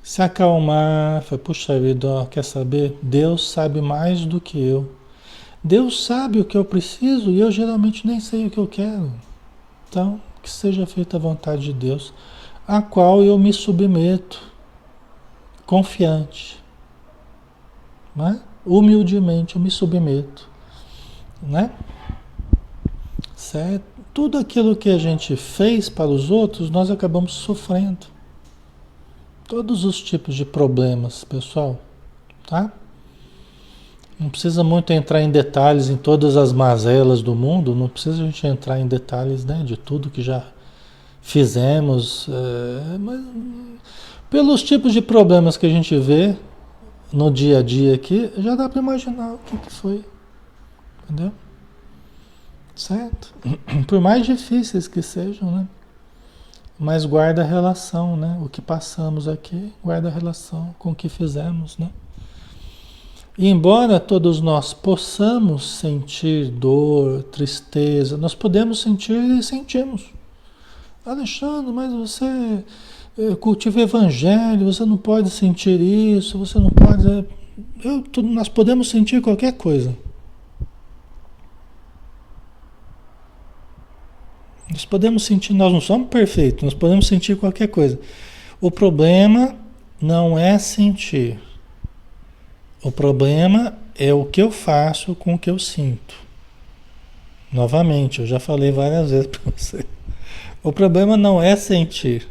se acalmar, fala, puxa vida, ó, quer saber? Deus sabe mais do que eu. Deus sabe o que eu preciso e eu geralmente nem sei o que eu quero. Então, que seja feita a vontade de Deus, a qual eu me submeto, confiante. Né? Humildemente eu me submeto. Né? Certo? Tudo aquilo que a gente fez para os outros, nós acabamos sofrendo. Todos os tipos de problemas, pessoal, tá? Não precisa muito entrar em detalhes em todas as mazelas do mundo, não precisa a gente entrar em detalhes, né, de tudo que já fizemos, mas pelos tipos de problemas que a gente vê no dia a dia aqui, já dá para imaginar o que foi, entendeu? Certo? Por mais difíceis que sejam, né? Mas guarda a relação, né? O que passamos aqui guarda a relação com o que fizemos, né? E embora todos nós possamos sentir dor, tristeza, nós podemos sentir e sentimos. Alexandre, mas você cultiva evangelho, você não pode sentir isso, você não pode... nós podemos sentir qualquer coisa. Nós podemos sentir, nós não somos perfeitos, nós podemos sentir qualquer coisa. O problema não é sentir. O problema é o que eu faço com o que eu sinto. Novamente, eu já falei várias vezes para você. O problema não é sentir.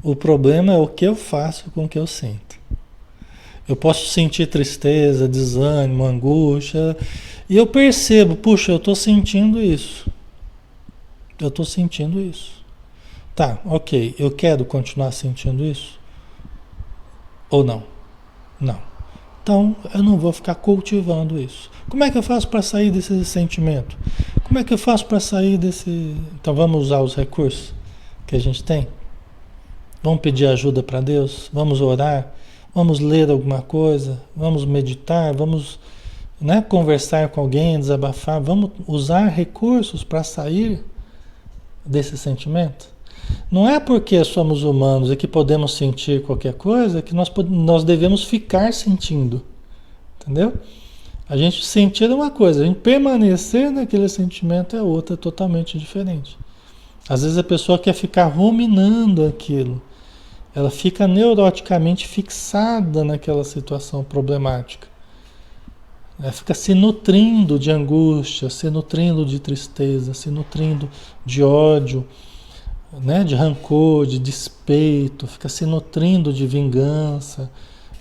O problema é o que eu faço com o que eu sinto. Eu posso sentir tristeza, desânimo, angústia, e eu percebo, puxa, eu estou sentindo isso. Eu estou sentindo isso. Tá, ok. Eu quero continuar sentindo isso? Ou não? Não. Então, eu não vou ficar cultivando isso. Como é que eu faço para sair desse sentimento? Como é que eu faço para sair desse... Então, vamos usar os recursos que a gente tem? Vamos pedir ajuda para Deus? Vamos orar? Vamos ler alguma coisa? Vamos meditar? Vamos, né, conversar com alguém, desabafar? Vamos usar recursos para sair desse sentimento? Não é porque somos humanos e que podemos sentir qualquer coisa que nós devemos ficar sentindo, entendeu? A gente sentir é uma coisa, a gente permanecer naquele sentimento é outra, totalmente diferente. Às vezes a pessoa quer ficar ruminando aquilo, ela fica neuroticamente fixada naquela situação problemática. Ela fica se nutrindo de angústia, se nutrindo de tristeza, se nutrindo de ódio, né, de rancor, de despeito, fica se nutrindo de vingança.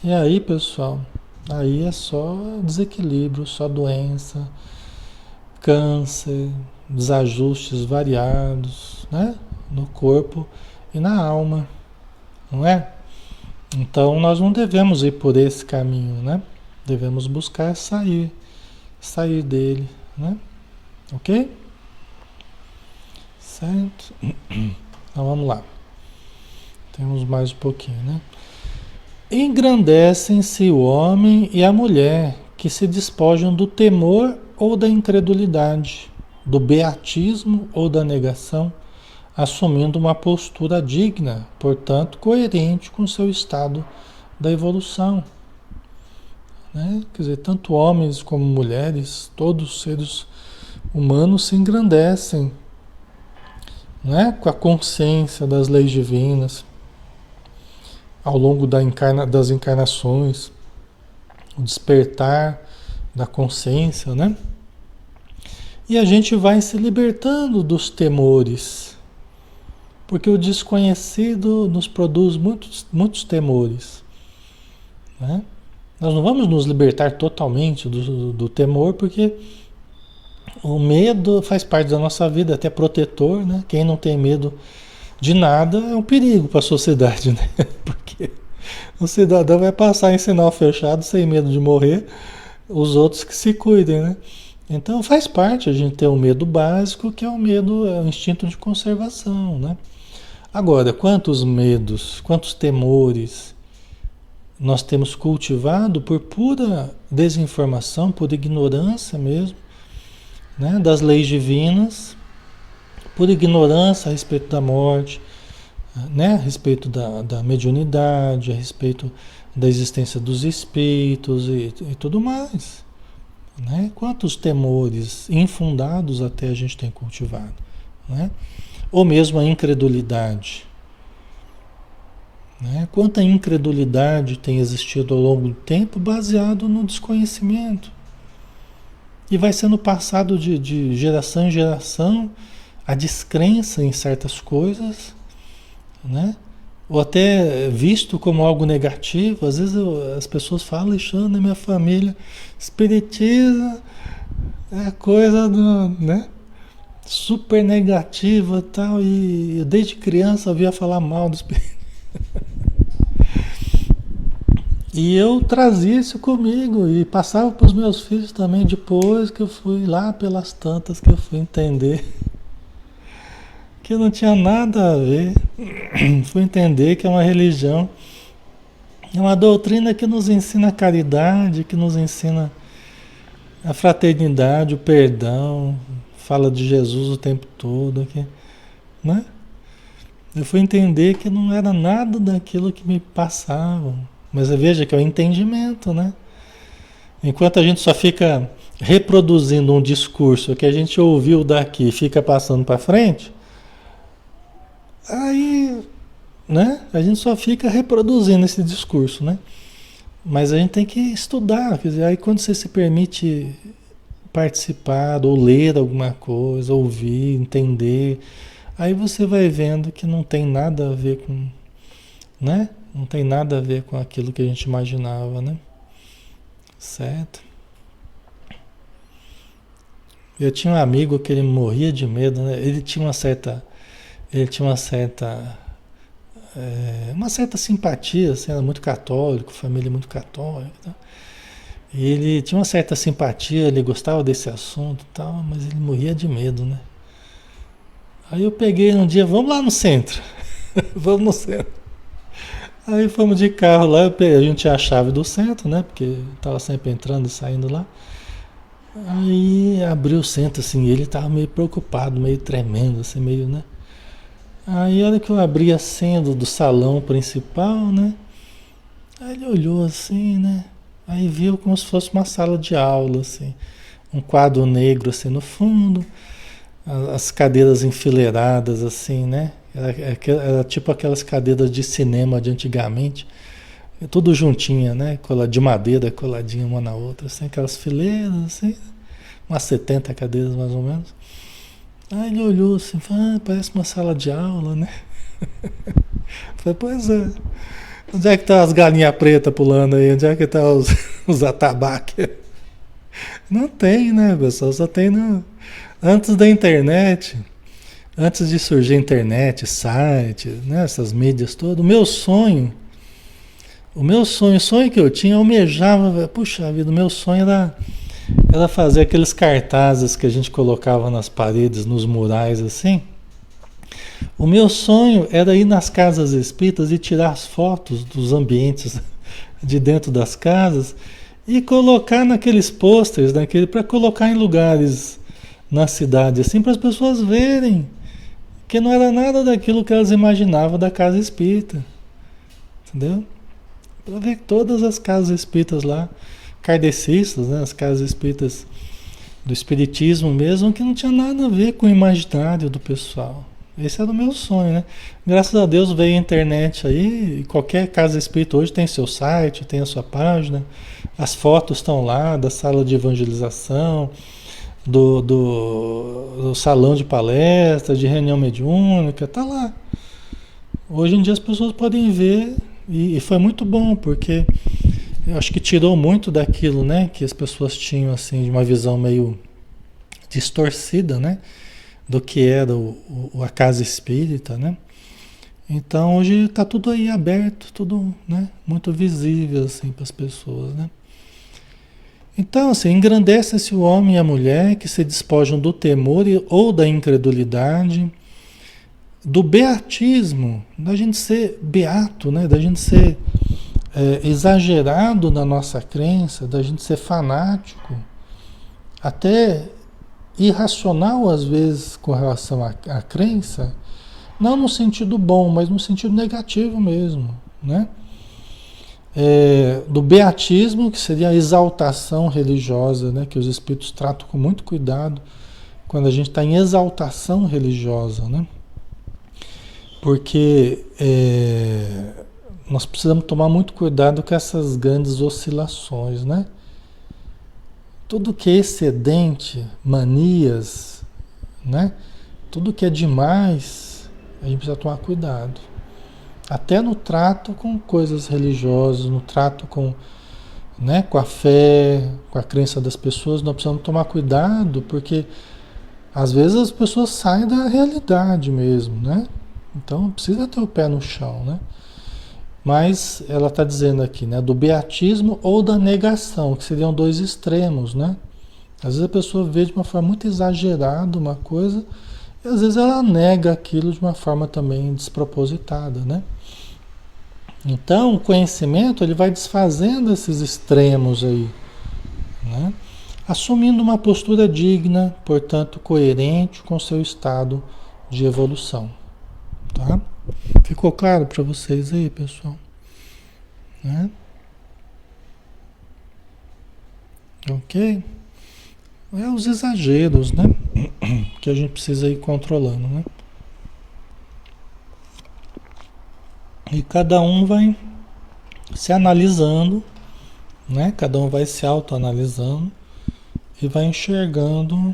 E aí, pessoal, aí é só desequilíbrio, só doença, câncer, desajustes variados, né, no corpo e na alma, não é? Então nós não devemos ir por esse caminho, né? Devemos buscar sair dele, né? Ok? Certo? Então vamos lá. Temos mais um pouquinho, né? Engrandecem-se o homem e a mulher que se despojam do temor ou da incredulidade, do beatismo ou da negação, assumindo uma postura digna, portanto, coerente com seu estado da evolução. Né? Quer dizer, tanto homens como mulheres, todos os seres humanos se engrandecem, né? Com a consciência das leis divinas ao longo das encarnações, o despertar da consciência, né? E a gente vai se libertando dos temores, porque o desconhecido nos produz muitos temores, né? Nós não vamos nos libertar totalmente do temor, porque o medo faz parte da nossa vida, até protetor, né? Quem não tem medo de nada é um perigo para a sociedade, né? Porque o cidadão vai passar em sinal fechado sem medo de morrer, os outros que se cuidem, né? Então faz parte a gente ter um medo básico, que é o medo, é o instinto de conservação, né? Agora, quantos medos, quantos temores nós temos cultivado por pura desinformação, por ignorância mesmo, né? Das leis divinas, por ignorância a respeito da morte, né? A respeito da mediunidade, a respeito da existência dos espíritos e tudo mais. Né? Quantos temores infundados até a gente tem cultivado, né? Ou mesmo a incredulidade, né? Quanta incredulidade tem existido ao longo do tempo baseado no desconhecimento e vai sendo passado de geração em geração a descrença em certas coisas, né? Ou até visto como algo negativo. Às vezes as pessoas falam: Alexandre, minha família espiritismo é coisa do, né? Super negativa e tal, e eu desde criança ouvia falar mal do espiritismo. E eu trazia isso comigo e passava para os meus filhos também, depois que eu fui lá pelas tantas que eu fui entender que não tinha nada a ver. Fui entender que é uma religião, é uma doutrina que nos ensina a caridade, que nos ensina a fraternidade, o perdão, fala de Jesus o tempo todo, aqui, né? Eu fui entender que não era nada daquilo que me passavam. Mas veja que é o entendimento, né? Enquanto a gente só fica reproduzindo um discurso que a gente ouviu daqui e fica passando para frente, aí, né? A gente só fica reproduzindo esse discurso, né? Mas a gente tem que estudar, quer dizer, aí quando você se permite participar, ou ler alguma coisa, ouvir, entender, aí você vai vendo que não tem nada a ver com, né? Não tem nada a ver com aquilo que a gente imaginava, né? Certo? Eu tinha um amigo que ele morria de medo, né? Uma certa simpatia, assim, era muito católico, família muito católica, tá? E ele tinha uma certa simpatia, ele gostava desse assunto e tal, mas ele morria de medo, né? Aí eu peguei um dia: vamos lá no centro, vamos no centro. Aí fomos de carro lá, a gente tinha a chave do centro, né? Porque tava sempre entrando e saindo lá. Aí abriu o centro, assim, ele tava meio preocupado, meio tremendo, assim, meio, né? Aí a hora que eu abri a senha do salão principal, né? Aí ele olhou assim, né? Aí viu como se fosse uma sala de aula, assim. Um quadro negro, assim, no fundo. As cadeiras enfileiradas, assim, né? Era tipo aquelas cadeiras de cinema de antigamente. Tudo juntinha, né? De madeira, coladinha uma na outra, assim. Aquelas fileiras, assim. Umas 70 cadeiras, mais ou menos. Aí ele olhou assim, falou, parece uma sala de aula, né? Falei, pois é. Onde é que tá as galinhas pretas pulando aí? Onde é que tá os atabaques? Não tem, né, pessoal? Só tem no... Antes da internet, antes de surgir a internet, site, né, essas mídias todas, o sonho que eu tinha, eu almejava, puxa vida, o meu sonho era fazer aqueles cartazes que a gente colocava nas paredes, nos murais assim. O meu sonho era ir nas casas espíritas e tirar as fotos dos ambientes de dentro das casas e colocar naqueles pôsteres, para colocar em lugares na cidade, assim, para as pessoas verem que não era nada daquilo que elas imaginavam da casa espírita, entendeu? Para ver que todas as casas espíritas lá, kardecistas, né, as casas espíritas do espiritismo mesmo, que não tinha nada a ver com o imaginário do pessoal. Esse era o meu sonho, né? Graças a Deus veio a internet aí, e qualquer casa espírita hoje tem seu site, tem a sua página, as fotos estão lá da sala de evangelização, do salão de palestra, de reunião mediúnica, tá lá. Hoje em dia as pessoas podem ver e foi muito bom, porque eu acho que tirou muito daquilo, né, que as pessoas tinham assim, de uma visão meio distorcida, né, do que era a casa espírita, né? Então hoje está tudo aí aberto, tudo, né, muito visível assim para as pessoas, né? Então, assim, engrandece-se o homem e a mulher que se despojam do temor ou da incredulidade, do beatismo, da gente ser beato, né? Da gente ser exagerado na nossa crença, da gente ser fanático, até irracional às vezes com relação à crença, não no sentido bom, mas no sentido negativo mesmo, né? Do beatismo, que seria a exaltação religiosa, né? Que os espíritos tratam com muito cuidado quando a gente está em exaltação religiosa, né? Porque nós precisamos tomar muito cuidado com essas grandes oscilações, né? Tudo que é excedente, manias, né? Tudo que é demais, a gente precisa tomar cuidado. Até no trato com coisas religiosas, no trato com, né, com a fé, com a crença das pessoas, nós precisamos tomar cuidado, porque às vezes as pessoas saem da realidade mesmo, né? Então precisa ter o pé no chão, né? Mas ela está dizendo aqui, né, do beatismo ou da negação, que seriam dois extremos, né? Às vezes a pessoa vê de uma forma muito exagerada uma coisa, e às vezes ela nega aquilo de uma forma também despropositada, né? Então, o conhecimento ele vai desfazendo esses extremos aí, né? Assumindo uma postura digna, portanto, coerente com seu estado de evolução, tá? Ficou claro para vocês aí, pessoal? Né? Ok? É os exageros, né? Que a gente precisa ir controlando, né? E cada um vai se analisando, né? Cada um vai se autoanalisando e vai enxergando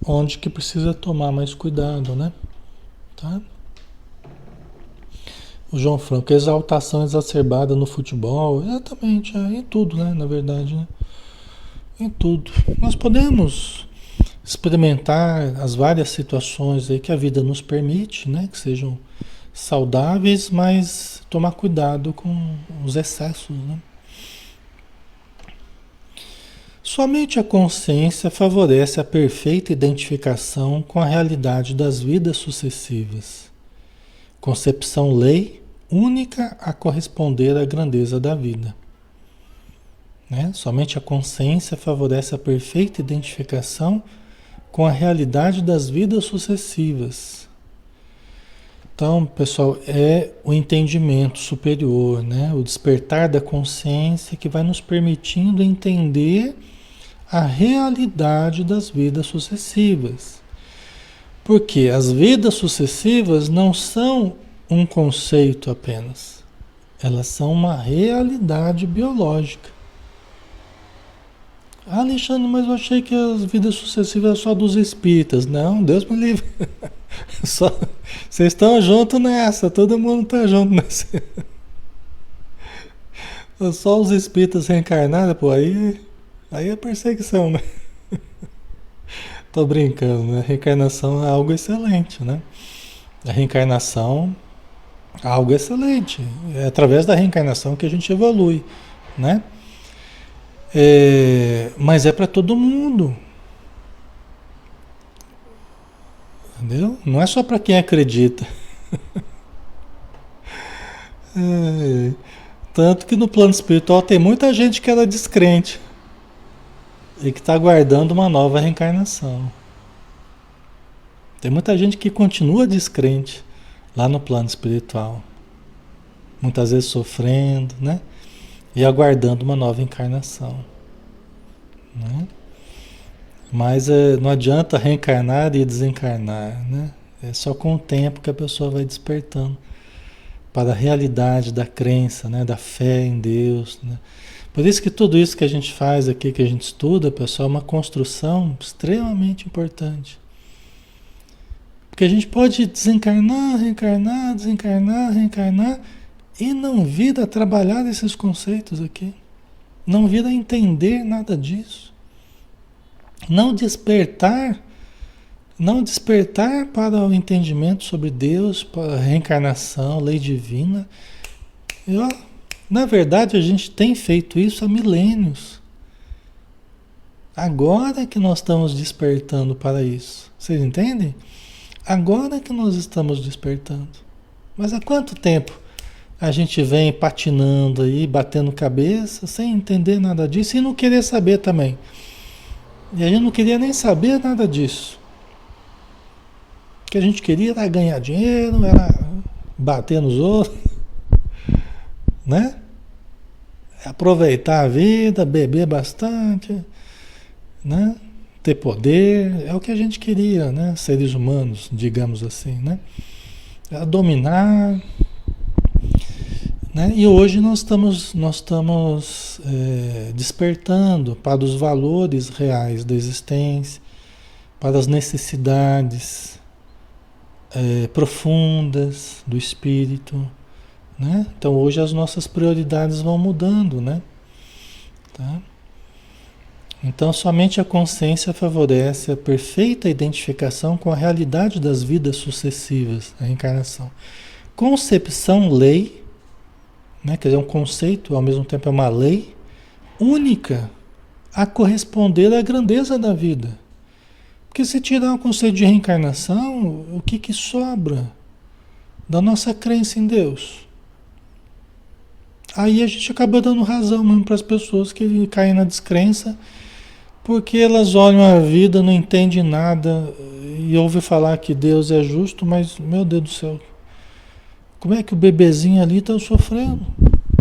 onde que precisa tomar mais cuidado, né? Tá? O João Franco, exaltação exacerbada no futebol, exatamente, em tudo, né? Na verdade, né? Em tudo. Nós podemos experimentar as várias situações aí que a vida nos permite, né? Que sejam saudáveis, mas tomar cuidado com os excessos, né? Somente a consciência favorece a perfeita identificação com a realidade das vidas sucessivas. Concepção-lei única a corresponder à grandeza da vida. Né? Somente a consciência favorece a perfeita identificação com a realidade das vidas sucessivas. Então, pessoal, é o entendimento superior, né? O despertar da consciência que vai nos permitindo entender a realidade das vidas sucessivas. Porque as vidas sucessivas não são um conceito apenas, elas são uma realidade biológica. Ah, Alexandre, mas eu achei que as vidas sucessivas eram só dos espíritas. Não, Deus me livre. Só, vocês estão juntos nessa, todo mundo está junto nessa. Só os espíritas reencarnados, pô, aí é perseguição, né? Tô brincando, né? Reencarnação é algo excelente, né? A reencarnação é algo excelente. É através da reencarnação que a gente evolui, né? Mas é para todo mundo, entendeu? Não é só para quem acredita. É, tanto que no plano espiritual tem muita gente que era descrente e que está aguardando uma nova reencarnação. Tem muita gente que continua descrente lá no plano espiritual, muitas vezes sofrendo, né? E aguardando uma nova encarnação, né? Mas não adianta reencarnar e desencarnar, né? É só com o tempo que a pessoa vai despertando para a realidade da crença, né? Da fé em Deus, né? Por isso que tudo isso que a gente faz aqui, que a gente estuda, pessoal, é uma construção extremamente importante. Porque a gente pode desencarnar, reencarnar, desencarnar, reencarnar e não vir a trabalhar esses conceitos aqui. Não vir a entender nada disso. Não despertar para o entendimento sobre Deus, para a reencarnação, lei divina. E, ó, na verdade, a gente tem feito isso há milênios. Agora que nós estamos despertando para isso. Vocês entendem? Agora que nós estamos despertando. Mas há quanto tempo a gente vem patinando aí, batendo cabeça, sem entender nada disso e não querer saber também? E a gente não queria nem saber nada disso. O que a gente queria era ganhar dinheiro, era bater nos outros, né? Aproveitar a vida, beber bastante, né? Ter poder, é o que a gente queria, né? Seres humanos, digamos assim, né? Era dominar, né? E hoje nós estamos despertando para os valores reais da existência, para as necessidades profundas do espírito, né? Então hoje as nossas prioridades vão mudando, né? Tá? Então somente a consciência favorece a perfeita identificação com a realidade das vidas sucessivas, a reencarnação. Concepção, lei, né? Quer dizer, um conceito, ao mesmo tempo é uma lei única a corresponder à grandeza da vida. Porque se tirar o conceito de reencarnação, o que sobra da nossa crença em Deus? Aí a gente acaba dando razão mesmo para as pessoas que caem na descrença, porque elas olham a vida, não entendem nada e ouvem falar que Deus é justo, mas, meu Deus do céu, como é que o bebezinho ali está sofrendo?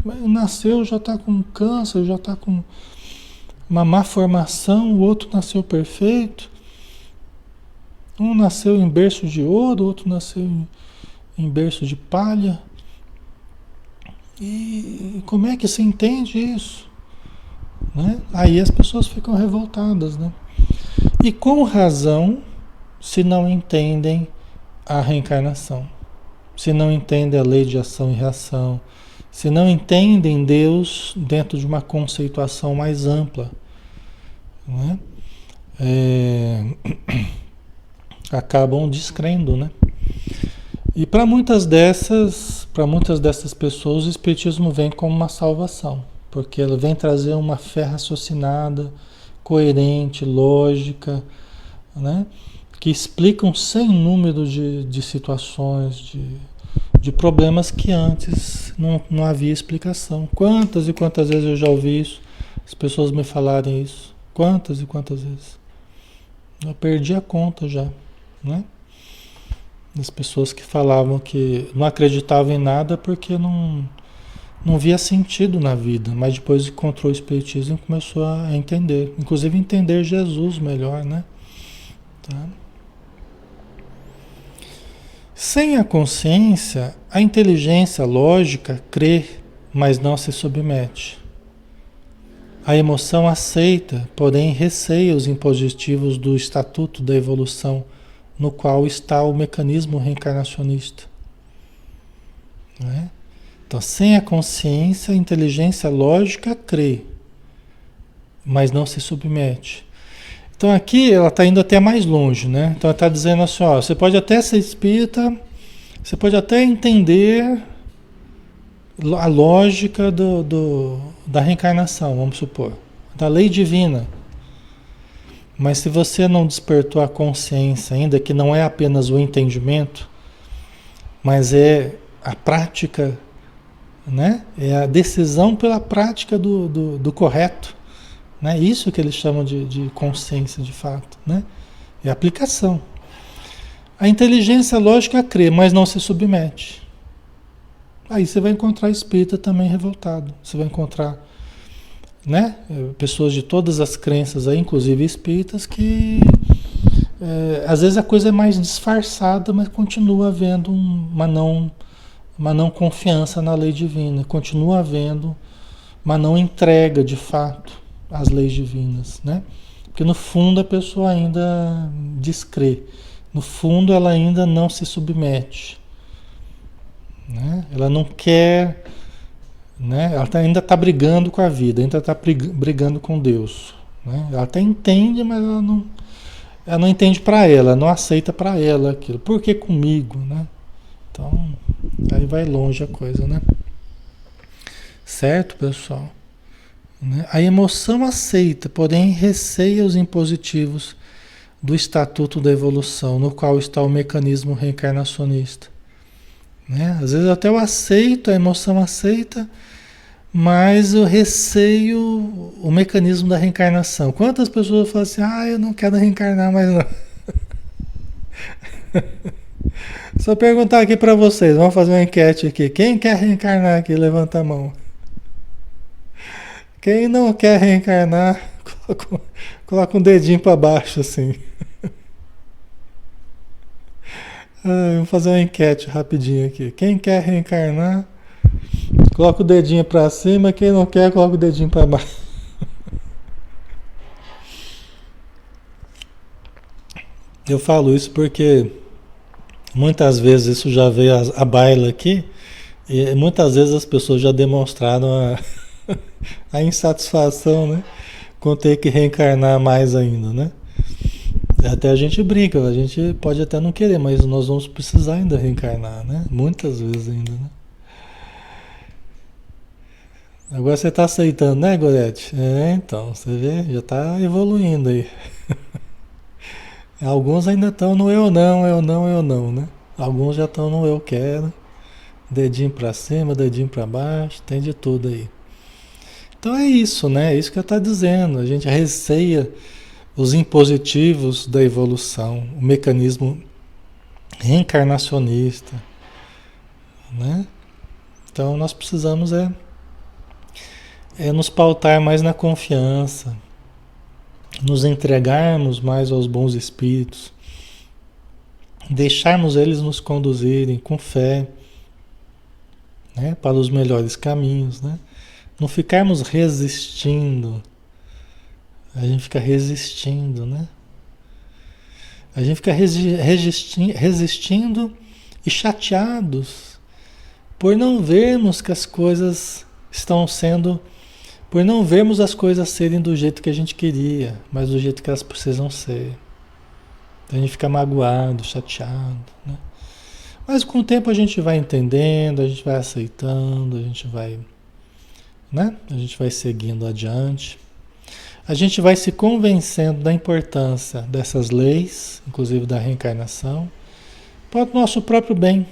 Nasceu, já está com câncer, já está com uma má formação, o outro nasceu perfeito. Um nasceu em berço de ouro, o outro nasceu em berço de palha. E como é que se entende isso? Né? Aí as pessoas ficam revoltadas, né? E com razão, se não entendem a reencarnação, se não entendem a lei de ação e reação, se não entendem Deus dentro de uma conceituação mais ampla, né? Acabam descrendo, né? E para muitas dessas pessoas o Espiritismo vem como uma salvação, porque ela vem trazer uma fé raciocinada, coerente, lógica, né? Que explica um sem número de situações, de problemas que antes não havia explicação. Quantas e quantas vezes eu já ouvi isso, as pessoas me falarem isso, quantas e quantas vezes. Eu perdi a conta já, né? Das pessoas que falavam que não acreditavam em nada porque não via sentido na vida, mas depois encontrou o Espiritismo e começou a entender, inclusive entender Jesus melhor, né? Tá? Sem a consciência, a inteligência lógica crê, mas não se submete. A emoção aceita, porém receia os impositivos do estatuto da evolução, no qual está o mecanismo reencarnacionista. Não é? Então, sem a consciência, a inteligência lógica crê, mas não se submete. Então aqui ela está indo até mais longe, né? Então ela está dizendo assim, ó, você pode até ser espírita, você pode até entender a lógica da reencarnação, vamos supor, da lei divina. Mas se você não despertou a consciência ainda, que não é apenas o entendimento, mas é a prática, né? É a decisão pela prática do correto. Né? Isso que eles chamam de consciência de fato. Né? É aplicação. A inteligência lógica crê, mas não se submete. Aí você vai encontrar espírita também revoltado. Você vai encontrar, né, pessoas de todas as crenças, aí, inclusive espíritas, que às vezes a coisa é mais disfarçada, mas continua havendo uma não confiança na lei divina. Continua havendo uma não entrega de fato às leis divinas. Né? Porque no fundo a pessoa ainda descrê. No fundo ela ainda não se submete. Né? Ela não quer, né? Ela ainda está brigando com a vida, ainda está brigando com Deus. Né? Ela até entende, mas ela não entende para ela, não aceita para ela aquilo. Por que comigo? Né? Então, aí vai longe a coisa, né? Certo, pessoal? Né? A emoção aceita, porém receia os impositivos do estatuto da evolução, no qual está o mecanismo reencarnacionista. Né? Às vezes até eu aceito, a emoção aceita, mas eu receio o mecanismo da reencarnação. Quantas pessoas falam assim, eu não quero reencarnar mais não. Só perguntar aqui para vocês, vamos fazer uma enquete aqui. Quem quer reencarnar aqui? Levanta a mão. Quem não quer reencarnar, coloca um dedinho para baixo assim. Vamos fazer uma enquete rapidinho aqui. Quem quer reencarnar, coloca o dedinho para cima. Quem não quer, coloca o dedinho para baixo. Eu falo isso porque muitas vezes isso já veio à baila aqui. E muitas vezes as pessoas já demonstraram a insatisfação, né? Com ter que reencarnar mais ainda, né? Até a gente brinca, a gente pode até não querer, mas nós vamos precisar ainda reencarnar, né? Muitas vezes ainda, né? Agora você está aceitando, né, Gorete? Então, você vê, já está evoluindo aí. Alguns ainda estão no eu não, né? Alguns já estão no eu quero, dedinho para cima, dedinho para baixo, tem de tudo aí. Então é isso, né? É isso que eu estou dizendo, a gente receia os impositivos da evolução, o mecanismo reencarnacionista, né? Então nós precisamos nos pautar mais na confiança, nos entregarmos mais aos bons espíritos, deixarmos eles nos conduzirem com fé, né, para os melhores caminhos, né? Não ficarmos resistindo. A gente fica resistindo, né? A gente fica resistindo e chateados por não vermos que as coisas estão sendo, por não vermos as coisas serem do jeito que a gente queria, mas do jeito que elas precisam ser. Então a gente fica magoado, chateado, né? Mas com o tempo a gente vai entendendo, a gente vai aceitando, a gente vai, né? A gente vai seguindo adiante. A gente vai se convencendo da importância dessas leis, inclusive da reencarnação, para o nosso próprio bem,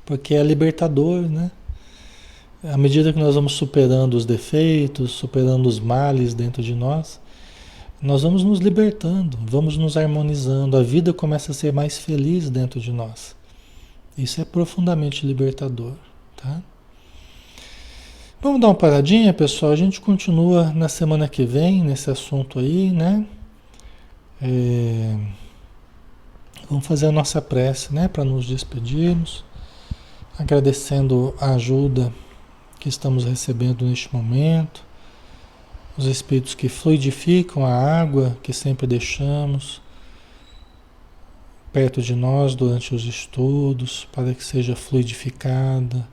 porque é libertador, né? À medida que nós vamos superando os defeitos, superando os males dentro de nós, nós vamos nos libertando, vamos nos harmonizando, a vida começa a ser mais feliz dentro de nós. Isso é profundamente libertador, tá? Vamos dar uma paradinha, pessoal. A gente continua na semana que vem nesse assunto aí, né? Vamos fazer a nossa prece, né? Para nos despedirmos, agradecendo a ajuda que estamos recebendo neste momento, os espíritos que fluidificam a água que sempre deixamos perto de nós durante os estudos, para que seja fluidificada,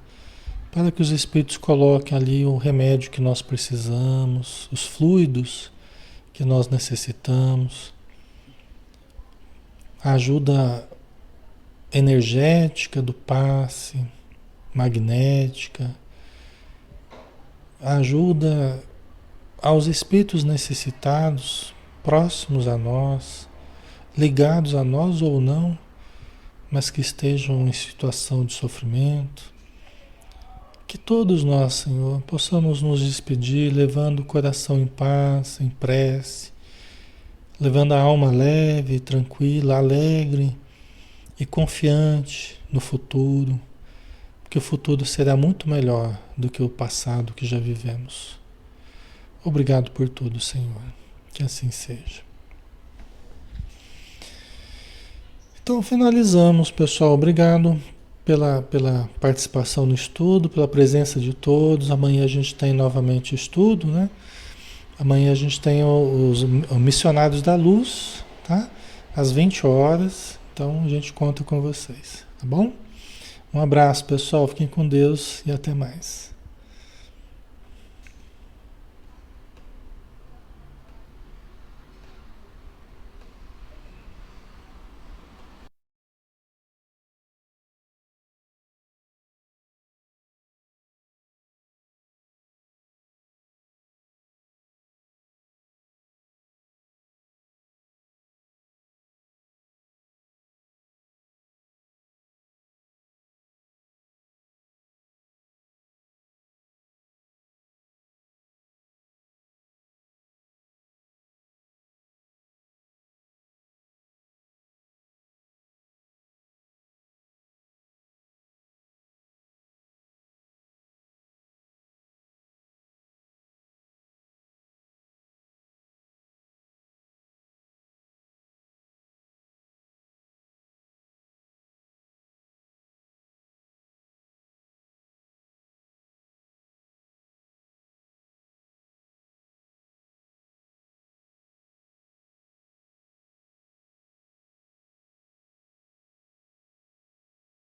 para que os espíritos coloquem ali o remédio que nós precisamos, os fluidos que nós necessitamos, a ajuda energética do passe, magnética, a ajuda aos espíritos necessitados, próximos a nós, ligados a nós ou não, mas que estejam em situação de sofrimento. Que todos nós, Senhor, possamos nos despedir levando o coração em paz, em prece, levando a alma leve, tranquila, alegre e confiante no futuro, porque o futuro será muito melhor do que o passado que já vivemos. Obrigado por tudo, Senhor. Que assim seja. Então finalizamos, pessoal. Obrigado pela participação no estudo, pela presença de todos. Amanhã a gente tem novamente estudo, né? Amanhã a gente tem os Missionários da Luz, tá? Às 20 horas. Então a gente conta com vocês, tá bom? Um abraço, pessoal. Fiquem com Deus e até mais.